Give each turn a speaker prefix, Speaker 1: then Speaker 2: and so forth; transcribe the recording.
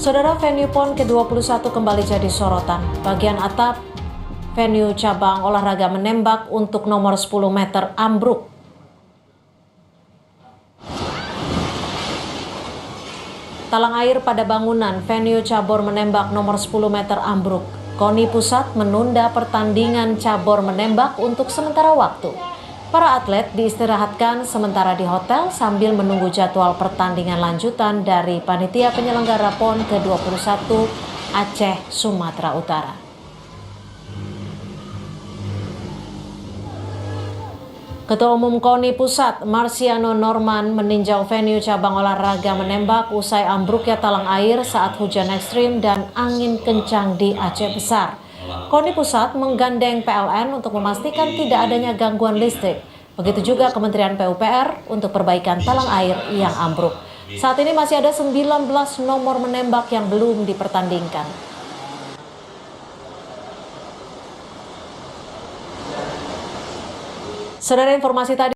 Speaker 1: Saudara, venue PON ke-21 kembali jadi sorotan. Bagian atap venue cabang olahraga menembak untuk nomor 10 meter ambruk. Talang air pada bangunan venue cabur menembak nomor 10 meter ambruk. KONI Pusat menunda pertandingan cabur menembak untuk sementara waktu. Para atlet diistirahatkan sementara di hotel sambil menunggu jadwal pertandingan lanjutan dari panitia penyelenggara PON ke-21 Aceh, Sumatera Utara. Ketua Umum KONI Pusat, Marsiano Norman, meninjau venue cabang olahraga menembak usai ambruknya talang air saat hujan ekstrim dan angin kencang di Aceh Besar. KONI Pusat menggandeng PLN untuk memastikan tidak adanya gangguan listrik. Begitu juga Kementerian PUPR untuk perbaikan talang air yang ambruk. Saat ini masih ada 19 nomor menembak yang belum dipertandingkan. Saudara, informasi tadi